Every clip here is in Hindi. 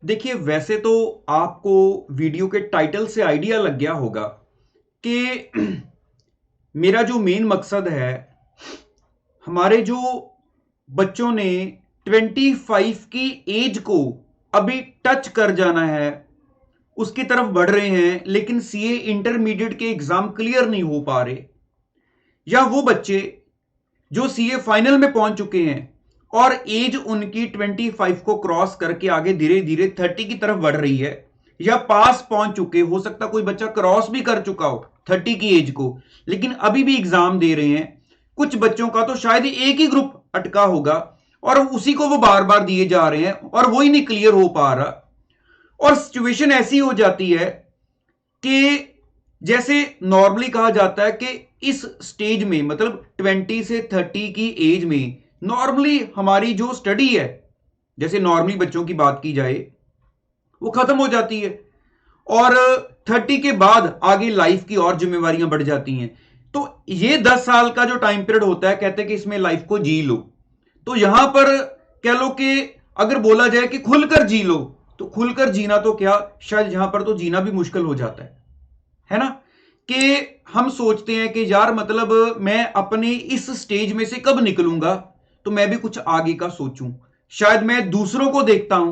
देखिए, वैसे तो आपको वीडियो के टाइटल से आइडिया लग गया होगा कि मेरा जो मेन मकसद है, हमारे जो बच्चों ने 25 की एज को अभी टच कर जाना है, उसकी तरफ बढ़ रहे हैं, लेकिन सीए इंटरमीडिएट के एग्जाम क्लियर नहीं हो पा रहे, या वो बच्चे जो सीए फाइनल में पहुंच चुके हैं और एज उनकी 25 को क्रॉस करके आगे धीरे धीरे 30 की तरफ बढ़ रही है, या पास पहुंच चुके, हो सकता कोई बच्चा क्रॉस भी कर चुका हो 30 की एज को, लेकिन अभी भी एग्जाम दे रहे हैं। कुछ बच्चों का तो शायद एक ही ग्रुप अटका होगा और उसी को वो बार बार दिए जा रहे हैं और वही नहीं क्लियर हो पा रहा। और सिचुएशन ऐसी हो जाती है कि जैसे नॉर्मली कहा जाता है कि इस स्टेज में, मतलब 20 से 30 की एज में नॉर्मली हमारी जो स्टडी है, जैसे नॉर्मली बच्चों की बात की जाए, वो खत्म हो जाती है और 30 के बाद आगे लाइफ की और जिम्मेवारियां बढ़ जाती हैं। तो ये 10 साल का जो टाइम पीरियड होता है, कहते हैं कि इसमें लाइफ को जी लो। तो यहां पर कह लो कि अगर बोला जाए कि खुलकर जी लो, तो खुलकर जीना तो क्या, शायद यहां पर तो जीना भी मुश्किल हो जाता है ना। कि हम सोचते हैं कि यार मतलब मैं अपने इस स्टेज में से कब निकलूंगा, तो मैं भी कुछ आगे का सोचूं। शायद मैं दूसरों को देखता हूं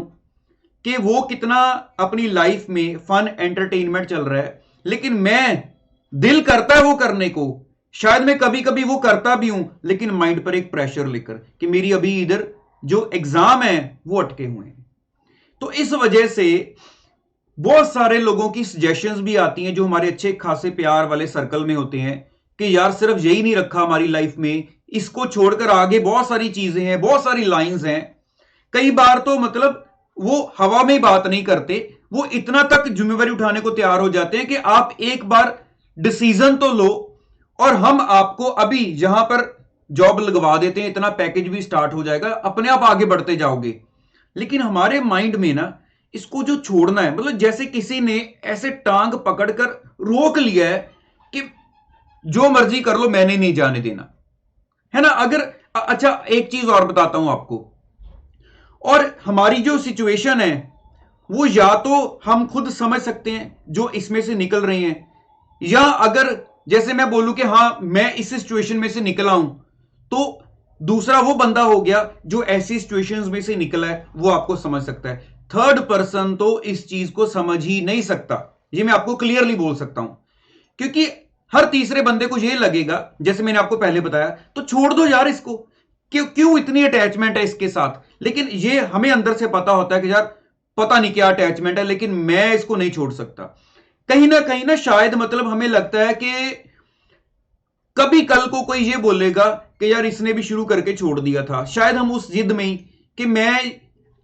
कि वो कितना अपनी लाइफ में फन एंटरटेनमेंट चल रहा है, लेकिन मैं, दिल करता है वो करने को, शायद मैं कभी कभी वो करता भी हूं, लेकिन माइंड पर एक प्रेशर लेकर कि मेरी अभी इधर जो एग्जाम है वो अटके हुए हैं। तो इस वजह से बहुत सारे लोगों की सजेशंस भी आती हैं जो हमारे अच्छे खासे प्यार वाले सर्कल में होते हैं कि यार सिर्फ यही नहीं रखा हमारी लाइफ में, इसको छोड़कर आगे बहुत सारी चीजें हैं, बहुत सारी लाइंस हैं। कई बार तो मतलब वो हवा में बात नहीं करते, वो इतना तक जिम्मेवारी उठाने को तैयार हो जाते हैं कि आप एक बार डिसीजन तो लो और हम आपको अभी यहां पर जॉब लगवा देते हैं, इतना पैकेज भी स्टार्ट हो जाएगा, अपने आप आगे बढ़ते जाओगे। लेकिन हमारे माइंड में ना इसको जो छोड़ना है, मतलब जैसे किसी ने ऐसे टांग पकड़कर रोक लिया है कि जो मर्जी कर लो, मैंने नहीं जाने देना, है ना। अगर अच्छा, एक चीज और बताता हूं आपको। और हमारी जो सिचुएशन है वो या तो हम खुद समझ सकते हैं जो इसमें से निकल रहे हैं, या अगर जैसे मैं बोलूं कि हाँ मैं इस सिचुएशन में से निकला हूं, तो दूसरा वो बंदा हो गया जो ऐसी सिचुएशंस में से निकला है, वो आपको समझ सकता है। थर्ड पर्सन तो इस चीज को समझ ही नहीं सकता, ये मैं आपको क्लियरली बोल सकता हूं। क्योंकि हर तीसरे बंदे को ये लगेगा, जैसे मैंने आपको पहले बताया, तो छोड़ दो यार इसको, क्यों क्यों इतनी अटैचमेंट है इसके साथ। लेकिन ये हमें अंदर से पता होता है कि यार पता नहीं क्या अटैचमेंट है, लेकिन मैं इसको नहीं छोड़ सकता। कहीं ना शायद मतलब हमें लगता है कि कभी कल को कोई ये बोलेगा कि यार इसने भी शुरू करके छोड़ दिया था, शायद हम उस जिद में ही कि मैं,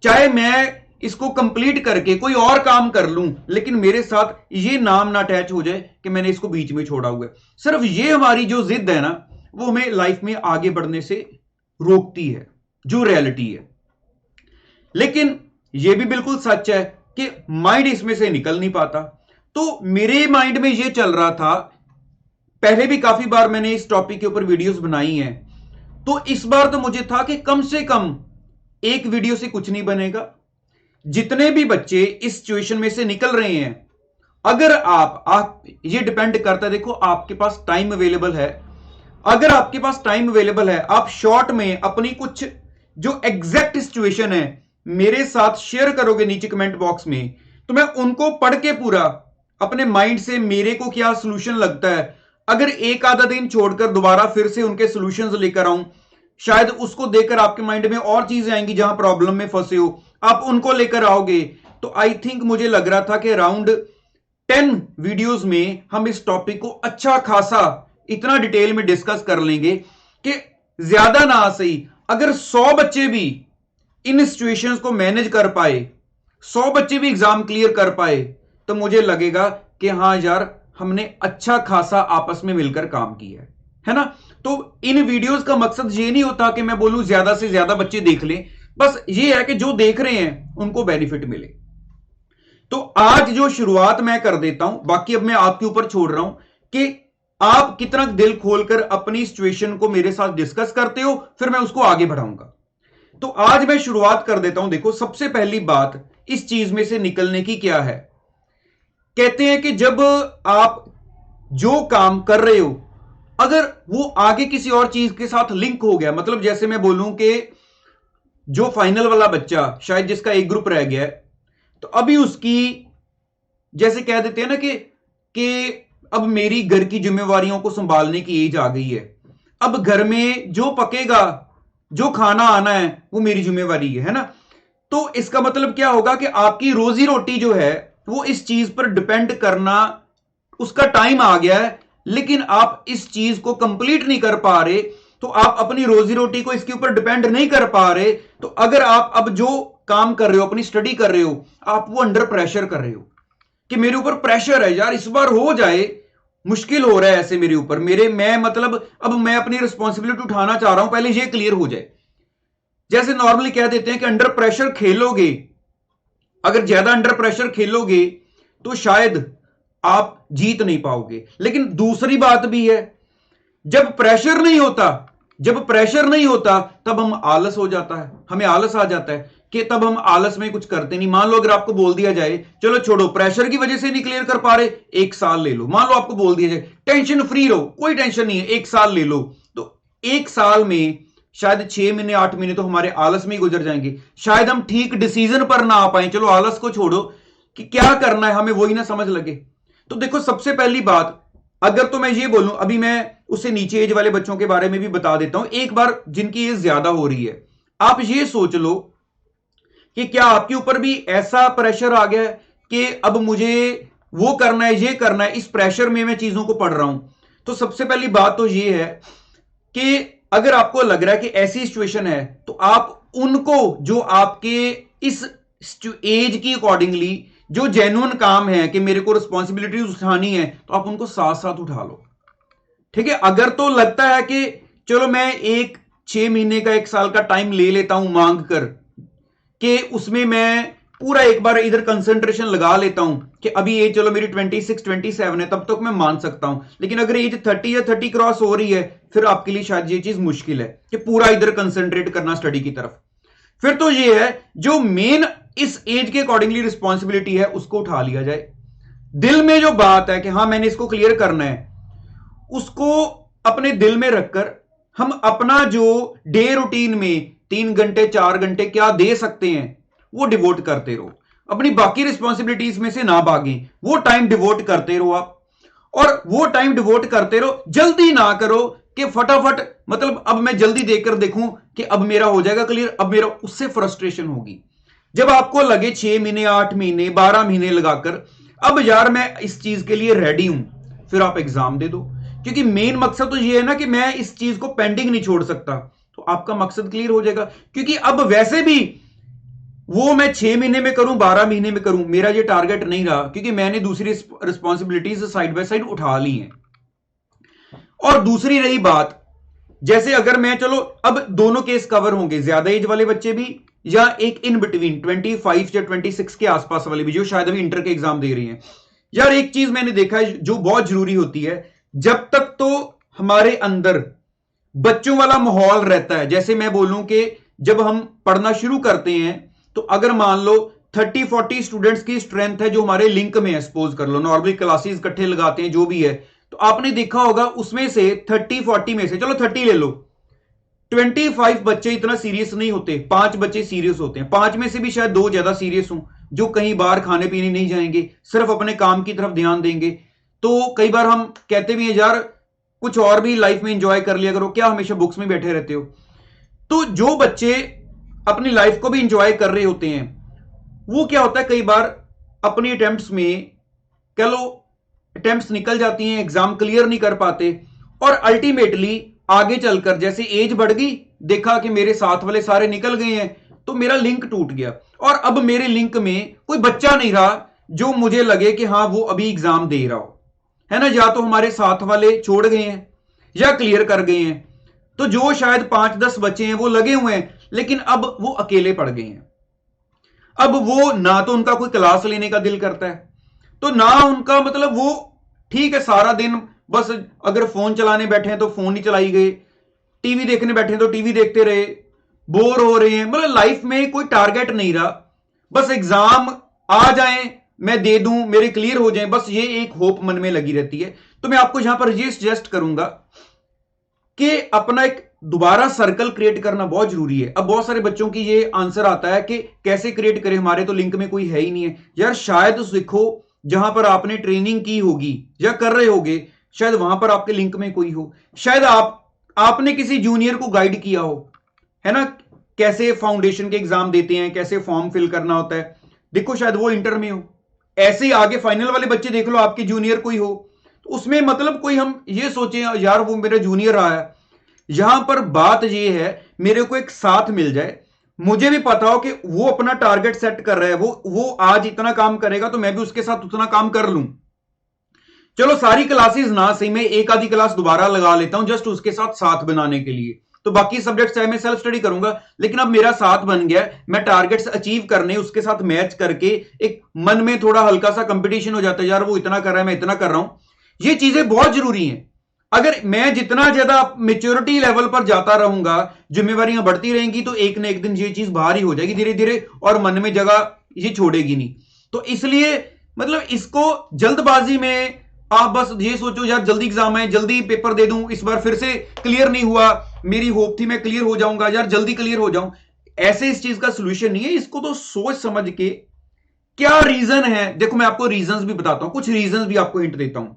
चाहे मैं इसको कंप्लीट करके कोई और काम कर लूं, लेकिन मेरे साथ ये नाम ना अटैच हो जाए कि मैंने इसको बीच में छोड़ा हुआ है। सिर्फ ये हमारी जो जिद है ना, वो हमें लाइफ में आगे बढ़ने से रोकती है, जो रियलिटी है। लेकिन यह भी बिल्कुल सच है कि माइंड इसमें से निकल नहीं पाता। तो मेरे माइंड में यह चल रहा था, पहले भी काफी बार मैंने इस टॉपिक के ऊपर वीडियोस बनाई हैं, तो इस बार तो मुझे था कि कम से कम एक वीडियो से कुछ नहीं बनेगा। जितने भी बच्चे इस सिचुएशन में से निकल रहे हैं, अगर आप ये डिपेंड करता है, देखो आपके पास टाइम अवेलेबल है, अगर आपके पास टाइम अवेलेबल है, आप शॉर्ट में अपनी कुछ जो एग्जैक्ट सिचुएशन है मेरे साथ शेयर करोगे नीचे कमेंट बॉक्स में, तो मैं उनको पढ़ के पूरा अपने माइंड से मेरे को क्या सोल्यूशन लगता है, अगर एक आधा दिन छोड़कर दोबारा फिर से उनके सॉल्यूशंस लेकर आऊं, शायद उसको देखकर आपके माइंड में और चीजें आएंगी जहां प्रॉब्लम में फंसे हो, आप उनको लेकर आओगे। तो आई थिंक मुझे लग रहा था कि अराउंड 10 वीडियोस में हम इस टॉपिक को अच्छा खासा इतना डिटेल में डिस्कस कर लेंगे कि ज्यादा ना सही, अगर 100 बच्चे भी इन सिचुएशंस को मैनेज कर पाए, 100 बच्चे भी एग्जाम क्लियर कर पाए, तो मुझे लगेगा कि हाँ यार हमने अच्छा खासा आपस में मिलकर काम किया है ना। तो इन वीडियोस का मकसद ये नहीं होता कि मैं बोलूं ज्यादा से ज्यादा बच्चे देख लें, बस ये है कि जो देख रहे हैं उनको बेनिफिट मिले। तो आज जो शुरुआत मैं कर देता हूं, बाकी अब मैं आपके ऊपर छोड़ रहा हूं कि आप कितना दिल खोलकर अपनी सिचुएशन को मेरे साथ डिस्कस करते हो, फिर मैं उसको आगे बढ़ाऊंगा। तो आज मैं शुरुआत कर देता हूं। देखो, सबसे पहली बात इस चीज में से निकलने की क्या है। कहते हैं कि जब आप जो काम कर रहे हो अगर वो आगे किसी और चीज के साथ लिंक हो गया, मतलब जैसे मैं बोलूं कि जो फाइनल वाला बच्चा शायद जिसका एक ग्रुप रह गया है, तो अभी उसकी जैसे कह देते हैं ना कि अब मेरी घर की जिम्मेवारियों को संभालने की एज आ गई है, अब घर में जो पकेगा जो खाना आना है वो मेरी जिम्मेवारी है ना। तो इसका मतलब क्या होगा कि आपकी रोजी रोटी जो है वो इस चीज पर डिपेंड करना उसका टाइम आ गया है, लेकिन आप इस चीज को कंप्लीट नहीं कर पा रहे, तो आप अपनी रोजी रोटी को इसके ऊपर डिपेंड नहीं कर पा रहे। तो अगर आप अब जो काम कर रहे हो, अपनी स्टडी कर रहे हो, आप वो अंडर प्रेशर कर रहे हो कि मेरे ऊपर प्रेशर है यार, इस बार हो जाए, मुश्किल हो रहा है ऐसे मेरे ऊपर, मैं मतलब अब मैं अपनी रिस्पॉन्सिबिलिटी उठाना चाह रहा हूं, पहले ये क्लियर हो जाए। जैसे नॉर्मली कह देते हैं कि अंडर प्रेशर खेलोगे, अगर ज्यादा अंडर प्रेशर खेलोगे तो शायद आप जीत नहीं पाओगे। लेकिन दूसरी बात भी है, जब प्रेशर नहीं होता, जब प्रेशर नहीं होता तब हम आलस हो जाता है, हमें आलस आ जाता है कि तब हम आलस में कुछ करते नहीं। मान लो अगर आपको बोल दिया जाए चलो छोड़ो, प्रेशर की वजह से नहीं क्लियर कर पा रहे, 1 साल ले लो। मान लो आपको बोल दिया जाए टेंशन फ्री रहो, कोई टेंशन नहीं है, 1 साल ले लो, तो 1 साल में शायद 6 महीने 8 महीने तो हमारे आलस में ही गुजर जाएंगे, शायद हम ठीक डिसीजन पर ना आ पाए। चलो आलस को छोड़ो कि क्या करना है हमें वही ना समझ लगे। तो देखो सबसे पहली बात, अगर तो मैं ये बोलूं, अभी मैं उससे नीचे एज वाले बच्चों के बारे में भी बता देता हूं, एक बार जिनकी एज ज्यादा हो रही है, आप ये सोच लो कि क्या आपके ऊपर भी ऐसा प्रेशर आ गया है कि अब मुझे वो करना है, ये करना है, इस प्रेशर में मैं चीजों को पढ़ रहा हूं। तो सबसे पहली बात तो ये है कि अगर आपको लग रहा है कि ऐसी सिचुएशन है, तो आप उनको जो आपके इस एज की अकॉर्डिंगली जो जेन्युइन काम है कि मेरे को रिस्पॉन्सिबिलिटीज उठानी है, तो आप उनको साथ साथ उठा लो, ठीक है। अगर तो लगता है कि चलो मैं 6 महीने का 1 साल का टाइम ले लेता हूं मांग कर कि उसमें मैं पूरा एक बार इधर कंसंट्रेशन लगा लेता हूं कि अभी एज चलो मेरी 26-27 है, तब तक मैं मान सकता हूं। लेकिन अगर एज 30 या 30 क्रॉस हो रही है, फिर आपके लिए शायद ये चीज मुश्किल है कि पूरा इधर कंसंट्रेट करना स्टडी की तरफ। फिर तो ये है जो मेन इस एज के अकॉर्डिंगली रिस्पॉन्सिबिलिटी है उसको उठा लिया जाए। दिल में जो बात है कि हाँ मैंने इसको क्लियर करना है, उसको अपने दिल में रखकर हम अपना जो डे रूटीन में 3 घंटे 4 घंटे क्या दे सकते हैं वो डिवोट करते रहो। अपनी बाकी रिस्पॉन्सिबिलिटीज में से ना भागें, वो टाइम डिवोट करते रहो आप, और वो टाइम डिवोट करते रहो। जल्दी ना करो कि फटाफट, मतलब अब मैं जल्दी देकर देखूं कि अब मेरा हो जाएगा क्लियर, अब मेरा, उससे फ्रस्ट्रेशन होगी। जब आपको लगे 6 महीने 8 महीने 12 महीने लगाकर अब यार मैं इस चीज के लिए रेडी हूं, फिर आप एग्जाम दे दो। क्योंकि मेन मकसद तो ये है ना कि मैं इस चीज को पेंडिंग नहीं छोड़ सकता, तो आपका मकसद क्लियर हो जाएगा। क्योंकि अब वैसे भी वो मैं 6 महीने में करूं 12 महीने में करूं, मेरा ये टारगेट नहीं रहा, क्योंकि मैंने दूसरी रिस्पॉन्सिबिलिटीज साइड बाय साइड उठा ली हैं। और दूसरी रही बात, जैसे अगर मैं, चलो अब दोनों केस कवर होंगे, ज्यादा एज वाले बच्चे भी या एक इन बिटवीन 25 या 26 के आसपास वाले भी जो शायद अभी इंटर के एग्जाम दे रही हैं। यार एक चीज मैंने देखा है जो बहुत जरूरी होती है, जब तक तो हमारे अंदर बच्चों वाला माहौल रहता है, जैसे मैं बोलूं कि जब हम पढ़ना शुरू करते हैं, तो अगर मान लो 30-40 स्टूडेंट्स की स्ट्रेंथ है जो हमारे लिंक में है, सपोज कर लो, नॉर्मली क्लासेस इकट्ठे लगाते हैं जो भी है, तो आपने देखा होगा उसमें से 30-40 में से, चलो 30 ले लो, 25 बच्चे इतना सीरियस नहीं होते, 5 बच्चे सीरियस होते हैं। 5 में से भी शायद 2 ज्यादा सीरियस हों, जो कहीं बाहर खाने पीने नहीं जाएंगे, सिर्फ अपने काम की तरफ ध्यान देंगे। तो कई बार हम कहते भी हैं यार कुछ और भी लाइफ में एंजॉय कर लिया करो, क्या हमेशा बुक्स में बैठे रहते हो। तो जो बच्चे अपनी लाइफ को भी एंजॉय कर रहे होते हैं, वो क्या होता है कई बार अपनी अटेम्प्ट्स में, कह लो अटेम्प्ट्स निकल जाती हैं, एग्जाम क्लियर नहीं कर पाते, और अल्टीमेटली आगे चलकर जैसे एज बढ़ गई, देखा कि मेरे साथ वाले सारे निकल गए हैं, तो मेरा लिंक टूट गया, और अब मेरे लिंक में कोई बच्चा नहीं रहा जो मुझे लगे कि हाँ वो अभी एग्जाम दे रहा हो, है ना। या तो हमारे साथ वाले छोड़ गए हैं या क्लियर कर गए हैं, तो जो शायद 5-10 बच्चे हैं वो लगे हुए हैं, लेकिन अब वो अकेले पड़ गए हैं। अब वो ना तो उनका कोई क्लास लेने का दिल करता है, तो ना उनका, मतलब वो ठीक है सारा दिन बस अगर फोन चलाने बैठे हैं तो फोन ही चलाई गए, टीवी देखने बैठे हैं तो टीवी देखते रहे, बोर हो रहे हैं, मतलब लाइफ में कोई टारगेट नहीं रहा, बस एग्जाम आ जाए, मैं दे दूं, मेरे क्लियर हो जाए, बस ये एक होप मन में लगी रहती है। तो मैं आपको यहां पर ये सजेस्ट करूंगा कि अपना एक दोबारा सर्कल क्रिएट करना बहुत जरूरी है। अब बहुत सारे बच्चों की ये आंसर आता है कि कैसे क्रिएट करें, हमारे तो लिंक में कोई है ही नहीं है। यार शायद सीखो जहां पर आपने ट्रेनिंग की होगी या कर रहे होगे, शायद वहां पर आपके लिंक में कोई हो, शायद आपने किसी जूनियर को गाइड किया हो, है ना, कैसे फाउंडेशन के एग्जाम देते हैं, कैसे फॉर्म फिल करना होता है, देखो शायद वो इंटर में हो। ऐसे ही आगे फाइनल वाले बच्चे देख लो, आपके जूनियर कोई हो, तो उसमें मतलब कोई हम ये सोचे यार वो मेरा जूनियर रहा है। यहां पर बात ये है, मेरे को एक साथ मिल जाए, मुझे भी पता हो कि वो अपना टारगेट सेट कर रहा है, वो आज इतना काम करेगा तो मैं भी उसके साथ उतना काम कर लूं। चलो सारी क्लासेस ना सही, मैं एक आधी क्लास दोबारा लगा लेता हूं जस्ट उसके साथ साथ बनाने के लिए। तो बाकी सब्जेक्ट चाहे मैं सेल्फ स्टडी करूंगा, लेकिन अब मेरा साथ बन गया, मैं टारगेट्स अचीव करने उसके साथ मैच करके एक मन में थोड़ा हल्का सा कंपटीशन हो जाता है, यार वो इतना कर रहा है मैं इतना कर रहा हूं। ये चीजें बहुत जरूरी हैं। अगर मैं जितना ज्यादा मेच्योरिटी लेवल पर जाता रहूंगा, जिम्मेवारियां बढ़ती रहेंगी, तो एक ना एक दिन ये चीज बाहर ही हो जाएगी धीरे धीरे, और मन में जगह ये छोड़ेगी नहीं। तो इसलिए मतलब इसको जल्दबाजी में आप बस ये सोचो यार जल्दी एग्जाम है, जल्दी पेपर दे दूं, इस बार फिर से क्लियर नहीं हुआ, मेरी होप थी मैं क्लियर हो जाऊंगा, यार जल्दी क्लियर हो जाऊं, ऐसे इस चीज का सोल्यूशन नहीं है। इसको तो सोच समझ के क्या रीजन है, देखो मैं आपको रीजंस भी बताता हूं, कुछ रीजंस भी आपको हिंट देता हूं।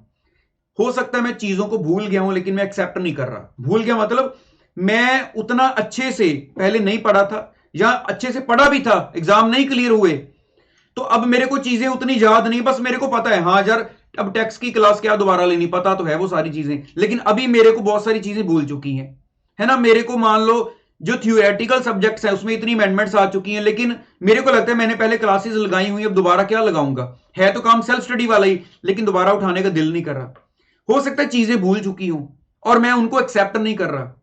हो सकता है मैं चीजों को भूल गया हूं, लेकिन मैं एक्सेप्ट नहीं कर रहा। भूल गया मतलब मैं उतना अच्छे से पहले नहीं पढ़ा था, या अच्छे से पढ़ा भी था, एग्जाम नहीं क्लियर हुए, तो अब मेरे को चीजें उतनी याद नहीं, बस मेरे को पता है हाँ यार अब टैक्स की क्लास क्या दोबारा लेनी, पता तो है वो सारी चीजें, लेकिन अभी मेरे को बहुत सारी चीजें भूल चुकी हैं, है ना। मेरे को मान लो जो थ्योरेटिकल सब्जेक्ट्स हैं उसमें इतनी अमेंडमेंट्स आ चुकी हैं, लेकिन मेरे को लगता है मैंने पहले क्लासेस लगाई हुई, अब दोबारा क्या लगाऊंगा, है तो काम सेल्फ स्टडी वाला ही, लेकिन दोबारा उठाने का दिल नहीं कर रहा। हो सकता है चीजें भूल चुकी हूं और मैं उनको एक्सेप्ट नहीं कर रहा।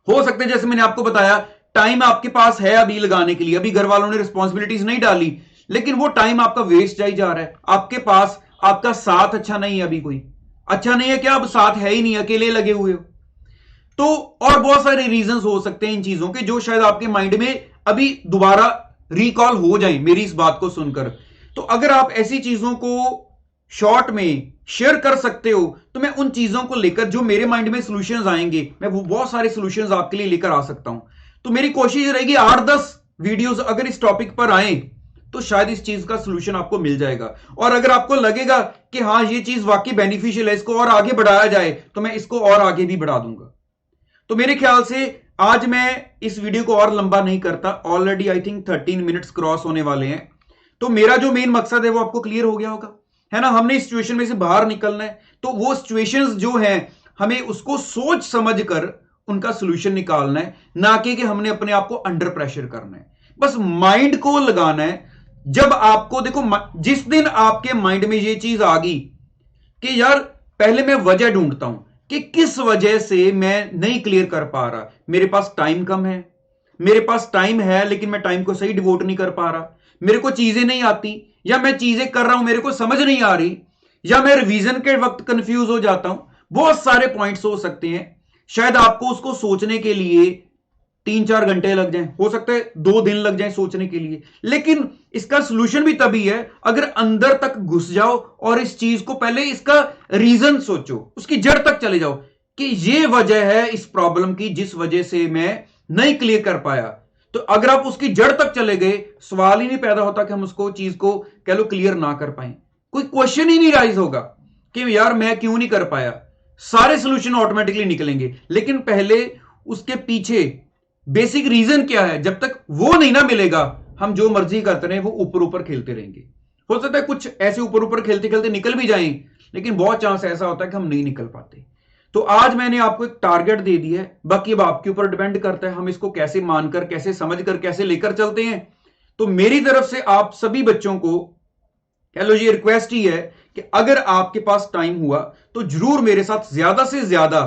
हो सकता है जैसे मैंने आपको बताया टाइम आपके पास है अभी लगाने के लिए, अभी घर वालों ने रिस्पॉन्सिबिलिटीज नहीं डाली, लेकिन वो टाइम आपका वेस्ट जाई जा रहा है। आपके पास आपका साथ अच्छा नहीं है, अभी कोई अच्छा नहीं है, क्या अब साथ है ही नहीं, अकेले लगे हुए हो। तो और बहुत सारे रीजंस हो सकते हैं इन चीजों के, जो शायद आपके माइंड में अभी दोबारा रिकॉल हो जाए मेरी इस बात को सुनकर। तो अगर आप ऐसी चीजों को शॉर्ट में शेयर कर सकते हो, तो मैं उन चीजों को लेकर जो मेरे माइंड में सॉल्यूशंस आएंगे, मैं वो बहुत सारे सॉल्यूशंस आपके लिए लेकर आ सकता हूं। तो मेरी कोशिश रहेगी 8-10 वीडियोस अगर इस टॉपिक पर आए, तो शायद इस चीज का सॉल्यूशन आपको मिल जाएगा। और अगर आपको लगेगा कि हाँ ये चीज वाकई बेनिफिशियल है, इसको और आगे बढ़ाया जाए, तो मैं इसको और आगे भी बढ़ा दूंगा। तो मेरे ख्याल से आज मैं इस वीडियो को और लंबा नहीं करता, already I think 13 minutes cross होने वाले हैं। तो मेरा जो मेन मकसद है वो आपको क्लियर हो गया होगा, है ना। हमने इस सिचुएशन में से बाहर निकलना है, तो वो सिचुएशंस जो हैं हमें उसको सोच समझ कर उनका सोल्यूशन निकालना है, ना कि हमने अपने आप को अंडर प्रेशर करना है। बस माइंड को लगाना है। जब आपको देखो, जिस दिन आपके माइंड में ये चीज आ गई कि यार पहले मैं वजह ढूंढता हूं कि किस वजह से मैं नहीं क्लियर कर पा रहा, मेरे पास टाइम कम है, मेरे पास टाइम है लेकिन मैं टाइम को सही डिवोट नहीं कर पा रहा, मेरे को चीजें नहीं आती, या मैं चीजें कर रहा हूं मेरे को समझ नहीं आ रही, या मैं रिवीजन के वक्त कंफ्यूज हो जाता हूं। बहुत सारे पॉइंट्स हो सकते हैं, शायद आपको उसको सोचने के लिए 3-4 घंटे लग जाएं, हो सकता है 2 दिन लग जाएं सोचने के लिए, लेकिन इसका सॉल्यूशन भी तभी है अगर अंदर तक घुस जाओ और इस चीज को पहले इसका रीजन सोचो, उसकी जड़ तक चले जाओ कि ये वजह है इस प्रॉब्लम की जिस वजह से मैं नहीं क्लियर कर पाया। तो अगर आप उसकी जड़ तक चले गए, सवाल ही नहीं पैदा होता कि हम उसको चीज को कह लो क्लियर ना कर पाए, कोई क्वेश्चन ही नहीं राइज होगा कि यार मैं क्यों नहीं कर पाया। सारे सोल्यूशन ऑटोमेटिकली निकलेंगे, लेकिन पहले उसके पीछे बेसिक रीजन क्या है, जब तक वो नहीं ना मिलेगा हम जो मर्जी करते रहे, वो ऊपर ऊपर खेलते रहेंगे। हो सकता है कुछ ऐसे ऊपर ऊपर खेलते खेलते निकल भी जाएं, लेकिन बहुत चांस ऐसा होता है कि हम नहीं निकल पाते। तो आज मैंने आपको एक टारगेट दे दिया है, बाकी अब आपके ऊपर डिपेंड करता है हम इसको कैसे मानकर, कैसे समझकर, कैसे लेकर चलते हैं। तो मेरी तरफ से आप सभी बच्चों को कह लो ये रिक्वेस्ट ही है कि अगर आपके पास टाइम हुआ तो जरूर मेरे साथ ज्यादा से ज्यादा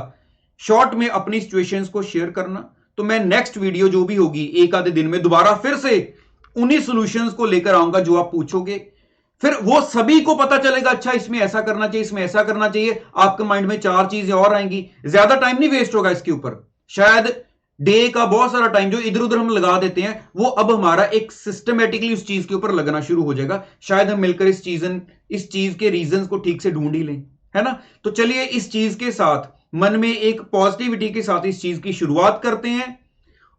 शॉर्ट में अपनी सिचुएशंस को शेयर करना। तो मैं नेक्स्ट वीडियो जो भी होगी एक आधे दिन में दोबारा फिर से उन्हीं सॉल्यूशंस को लेकर आऊंगा जो आप पूछोगे, फिर वो सभी को पता चलेगा अच्छा इसमें ऐसा करना चाहिए, इसमें ऐसा करना चाहिए। आपके माइंड में 4 चीजें और आएंगी, ज्यादा टाइम नहीं वेस्ट होगा इसके ऊपर। शायद डे का बहुत सारा टाइम जो इधर उधर हम लगा देते हैं, वो अब हमारा एक सिस्टमेटिकली उस चीज के ऊपर लगना शुरू हो जाएगा। शायद हम मिलकर इस चीज के रीजंस को ठीक से ढूंढ ही लें, है ना। तो चलिए इस चीज के साथ मन में एक पॉजिटिविटी के साथ इस चीज की शुरुआत करते हैं,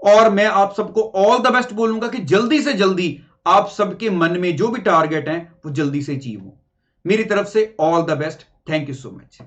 और मैं आप सबको ऑल द बेस्ट बोलूंगा कि जल्दी से जल्दी आप सबके मन में जो भी टारगेट है वो जल्दी से अचीव हो। मेरी तरफ से all the best. Thank you so much.